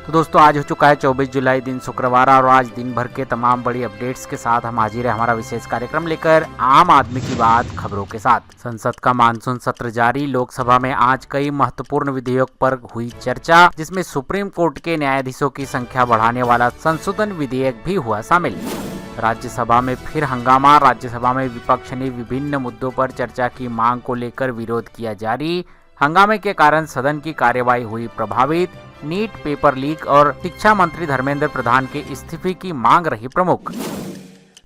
तो दोस्तों आज हो चुका है 24 जुलाई दिन शुक्रवार और आज दिन भर के तमाम बड़ी अपडेट्स के साथ हम हाजिर है हमारा विशेष कार्यक्रम लेकर आम आदमी की बात खबरों के साथ। संसद का मानसून सत्र जारी। लोकसभा में आज कई महत्वपूर्ण विधेयक पर हुई चर्चा, जिसमें सुप्रीम कोर्ट के न्यायाधीशों की संख्या बढ़ाने वाला संशोधन विधेयक भी हुआ शामिल। राज्यसभा में फिर हंगामा। राज्यसभा में विपक्ष ने विभिन्न मुद्दों पर चर्चा की मांग को लेकर विरोध किया जारी। हंगामे के कारण सदन की कार्यवाही हुई प्रभावित। नीट पेपर लीक और शिक्षा मंत्री धर्मेंद्र प्रधान के इस्तीफे की मांग रही प्रमुख।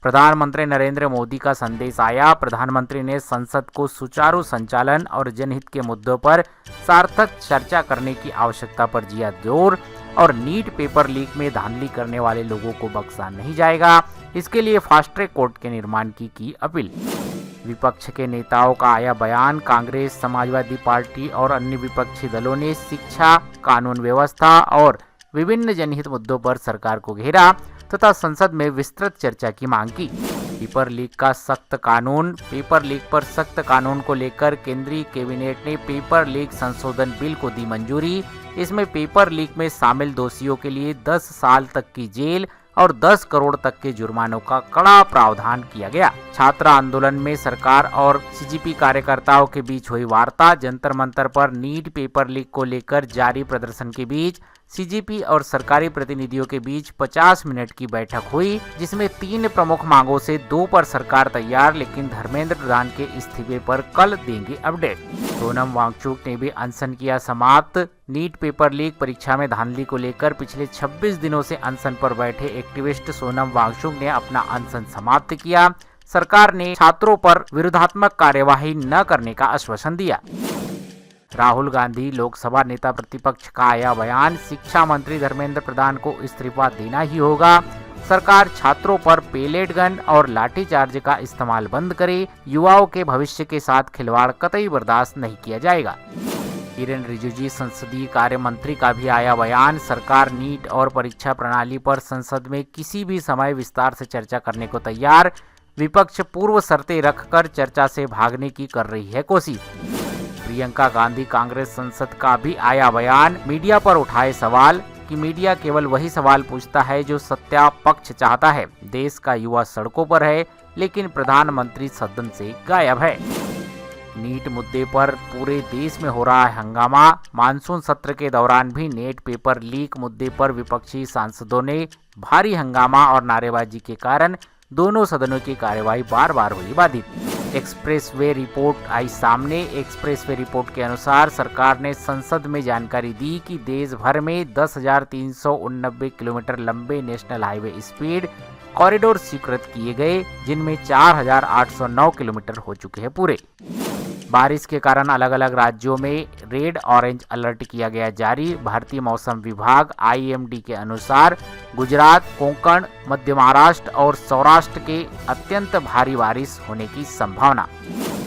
प्रधानमंत्री नरेंद्र मोदी का संदेश आया। प्रधानमंत्री ने संसद को सुचारू संचालन और जनहित के मुद्दों पर सार्थक चर्चा करने की आवश्यकता पर दिया जोर और नीट पेपर लीक में धांधली करने वाले लोगों को बख्शा नहीं जाएगा। इसके लिए फास्ट ट्रैक कोर्ट के निर्माण की अपील। विपक्ष के नेताओं का आया बयान। कांग्रेस, समाजवादी पार्टी और अन्य विपक्षी दलों ने शिक्षा, कानून व्यवस्था और विभिन्न जनहित मुद्दों पर सरकार को घेरा तथा संसद में विस्तृत चर्चा की मांग की। पेपर लीक पर सख्त कानून को लेकर केंद्रीय कैबिनेट ने पेपर लीक संशोधन बिल को दी मंजूरी। इसमें पेपर लीक में शामिल दोषियों के लिए 10 साल तक की जेल और 10 करोड़ तक के जुर्मानों का कड़ा प्रावधान किया गया। छात्र आंदोलन में सरकार और सीजेपी कार्यकर्ताओं के बीच हुई वार्ता। जंतर मंतर पर नीट पेपर लीक को लेकर जारी प्रदर्शन के बीच सीजेपी और सरकारी प्रतिनिधियों के बीच 50 मिनट की बैठक हुई, जिसमें 3 प्रमुख मांगों से 2 पर सरकार तैयार, लेकिन धर्मेंद्र प्रधान के इस्तीफे पर कल देंगे अपडेट। सोनम वांगचुक ने भी अनशन किया समाप्त। नीट पेपर लीक परीक्षा में धांधली को लेकर पिछले 26 दिनों से अनशन पर बैठे एक्टिविस्ट सोनम वांगचुक ने अपना अनशन समाप्त किया। सरकार ने छात्रों पर विरोधात्मक कार्यवाही न करने का आश्वासन दिया। राहुल गांधी, लोकसभा नेता प्रतिपक्ष का आया बयान। शिक्षा मंत्री धर्मेंद्र प्रधान को इस्तीफा देना ही होगा। सरकार छात्रों पर पेलेट गन और लाठीचार्ज का इस्तेमाल बंद करे। युवाओं के भविष्य के साथ खिलवाड़ कतई बर्दाश्त नहीं किया जाएगा। किरेन रिजिजू, संसदीय कार्य मंत्री का भी आया बयान। सरकार नीट और परीक्षा प्रणाली पर संसद में किसी भी समय विस्तार से चर्चा करने को तैयार। विपक्ष पूर्व शर्तें रखकर चर्चा से भागने की कर रही है कोशिश। प्रियंका गांधी, कांग्रेस संसद का भी आया बयान। मीडिया पर उठाए सवाल कि मीडिया केवल वही सवाल पूछता है जो सत्ता पक्ष चाहता है। देश का युवा सड़कों पर है, लेकिन प्रधानमंत्री सदन से गायब है। नीट मुद्दे पर पूरे देश में हो रहा है हंगामा। मानसून सत्र के दौरान भी नीट पेपर लीक मुद्दे पर विपक्षी सांसदों ने भारी हंगामा और नारेबाजी के कारण दोनों सदनों की कार्यवाही बार बार हुई बाधित। एक्सप्रेसवे रिपोर्ट आई सामने। एक्सप्रेसवे रिपोर्ट के अनुसार सरकार ने संसद में जानकारी दी कि देश भर में 10,389 किलोमीटर लंबे नेशनल हाईवे स्पीड कॉरिडोर स्वीकृत किए गए, जिनमें 4,809 किलोमीटर हो चुके हैं पूरे। बारिश के कारण अलग अलग राज्यों में रेड ऑरेंज अलर्ट किया गया जारी। भारतीय मौसम विभाग आईएमडी के अनुसार गुजरात, कोंकण, मध्य महाराष्ट्र और सौराष्ट्र के अत्यंत भारी बारिश होने की संभावना।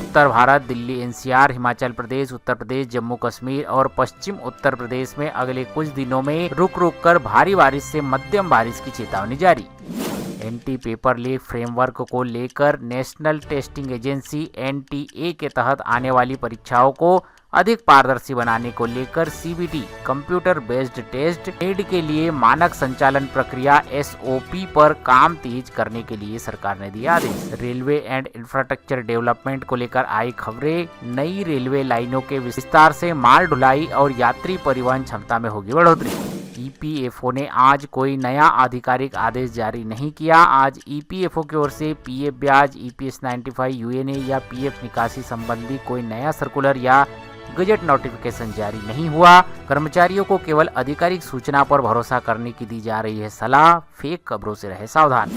उत्तर भारत, दिल्ली एनसीआर, हिमाचल प्रदेश, उत्तर प्रदेश, जम्मू कश्मीर और पश्चिम उत्तर प्रदेश में अगले कुछ दिनों में रुक रुक कर भारी बारिश से मध्यम बारिश की चेतावनी जारी। एंटी पेपर लीक फ्रेमवर्क को लेकर नेशनल टेस्टिंग एजेंसी एनटीए के तहत आने वाली परीक्षाओं को अधिक पारदर्शी बनाने को लेकर CBT computer based test NEET के लिए मानक संचालन प्रक्रिया एसओपी पर काम तेज करने के लिए सरकार ने दिया आदेश। रेलवे एंड इंफ्रास्ट्रक्चर डेवलपमेंट को लेकर आई खबरें। नई रेलवे लाइनों के विस्तार से माल ढुलाई और यात्री परिवहन क्षमता में होगी बढ़ोतरी। ईपीएफओ ने आज कोई नया आधिकारिक आदेश जारी नहीं किया। आज ईपीएफओ की ओर से पीएफ ब्याज, ईपीएस 95 यूएनए या पीएफ निकासी संबंधी कोई नया सर्कुलर या गजट नोटिफिकेशन जारी नहीं हुआ। कर्मचारियों को केवल आधिकारिक सूचना पर भरोसा करने की दी जा रही है सलाह। फेक खबरों से रहे सावधान।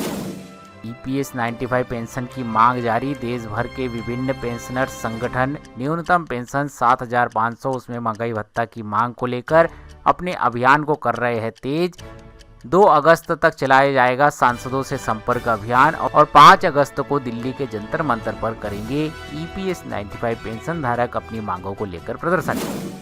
ईपीएस 95 पेंशन की मांग जारी। देश भर के विभिन्न पेंशनर संगठन न्यूनतम पेंशन 7,500 उसमें महंगाई भत्ता की मांग को लेकर अपने अभियान को कर रहे हैं तेज। 2 अगस्त तक चलाया जाएगा सांसदों से संपर्क अभियान और 5 अगस्त को दिल्ली के जंतर मंतर पर करेंगे EPS 95 पेंशन धारक अपनी मांगों को लेकर प्रदर्शन।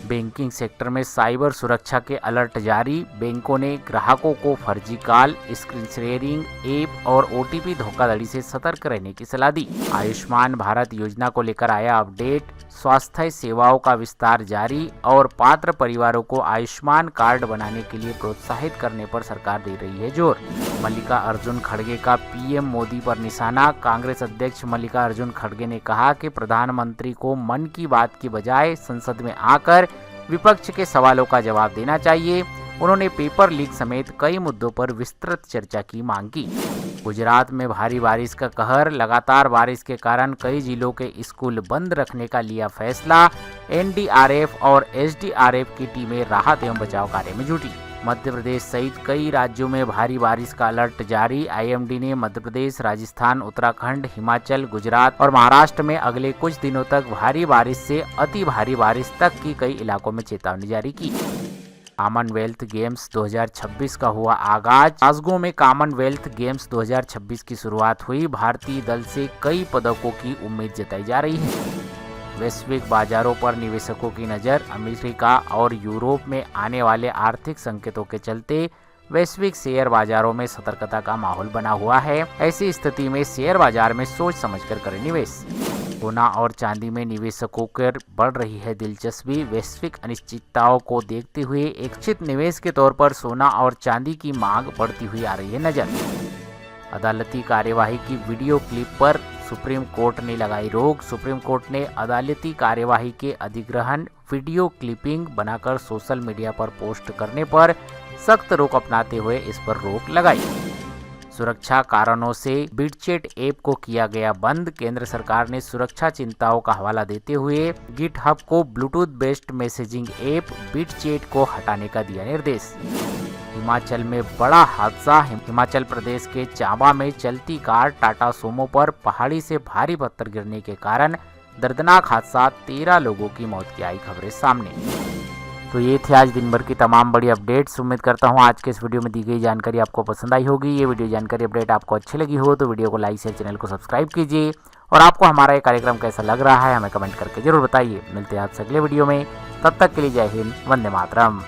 बैंकिंग सेक्टर में साइबर सुरक्षा के अलर्ट जारी। बैंकों ने ग्राहकों को फर्जी कॉल, स्क्रीन शेयरिंग ऐप और OTP धोखाधड़ी से सतर्क रहने की सलाह दी। आयुष्मान भारत योजना को लेकर आया अपडेट। स्वास्थ्य सेवाओं का विस्तार जारी और पात्र परिवारों को आयुष्मान कार्ड बनाने के लिए प्रोत्साहित करने पर सरकार दे रही है जोर। मल्लिकार्जुन खड़गे का PM मोदी पर निशाना। कांग्रेस अध्यक्ष मल्लिकार्जुन खड़गे ने कहा कि प्रधानमंत्री को मन की बात की बजाय संसद में आकर विपक्ष के सवालों का जवाब देना चाहिए। उन्होंने पेपर लीक समेत कई मुद्दों पर विस्तृत चर्चा की मांग की। गुजरात में भारी बारिश का कहर। लगातार बारिश के कारण कई जिलों के स्कूल बंद रखने का लिया फैसला। NDRF और SDRF की टीमें राहत एवं बचाव कार्य में जुटी। मध्य प्रदेश सहित कई राज्यों में भारी बारिश का अलर्ट जारी। IMD ने मध्य प्रदेश, राजस्थान, उत्तराखंड, हिमाचल, गुजरात और महाराष्ट्र में अगले कुछ दिनों तक भारी बारिश से अति भारी बारिश तक की कई इलाकों में चेतावनी जारी की। कॉमनवेल्थ गेम्स 2026 का हुआ आगाज। ग्लासगो में कॉमनवेल्थ गेम्स 2026 की शुरुआत हुई। भारतीय दल से कई पदकों की उम्मीद जताई जा रही है। वैश्विक बाजारों पर निवेशकों की नज़र। अमेरिका और यूरोप में आने वाले आर्थिक संकेतों के चलते वैश्विक शेयर बाजारों में सतर्कता का माहौल बना हुआ है। ऐसी स्थिति में शेयर बाजार में सोच समझकर करें निवेश। सोना और चांदी में निवेशकों की बढ़ रही है दिलचस्पी। वैश्विक अनिश्चितताओं को देखते हुए इच्छित निवेश के तौर पर सोना और चांदी की मांग बढ़ती हुई आ रही है नजर। अदालती कार्यवाही की वीडियो क्लिप पर सुप्रीम कोर्ट ने लगाई रोक। सुप्रीम कोर्ट ने अदालती कार्यवाही के अधिग्रहण वीडियो क्लिपिंग बनाकर सोशल मीडिया पर पोस्ट करने पर सख्त रोक अपनाते हुए इस पर रोक लगाई। सुरक्षा कारणों से बिटचैट ऐप को किया गया बंद। केंद्र सरकार ने सुरक्षा चिंताओं का हवाला देते हुए गिटहब को ब्लूटूथ बेस्ड मैसेजिंग ऐप बिटचैट को हटाने का दिया निर्देश। हिमाचल में बड़ा हादसा। हिमाचल प्रदेश के चांबा में चलती कार टाटा सोमो पर पहाड़ी से भारी पत्थर गिरने के कारण दर्दनाक हादसा, 13 लोगों की मौत की आई खबरें सामने। तो ये थे आज दिन भर की तमाम बड़ी अपडेट्स। उम्मीद करता हूँ आज के इस वीडियो में दी गई जानकारी आपको पसंद आई होगी। ये वीडियो जानकारी अपडेट आपको अच्छी लगी हो तो वीडियो को लाइक शेयर, चैनल को सब्सक्राइब कीजिए और आपको हमारा ये कार्यक्रम कैसा लग रहा है हमें कमेंट करके जरूर बताइए। मिलते हैं आपसे अगले वीडियो में, तब तक के लिए जय हिंद, वंदे मातरम।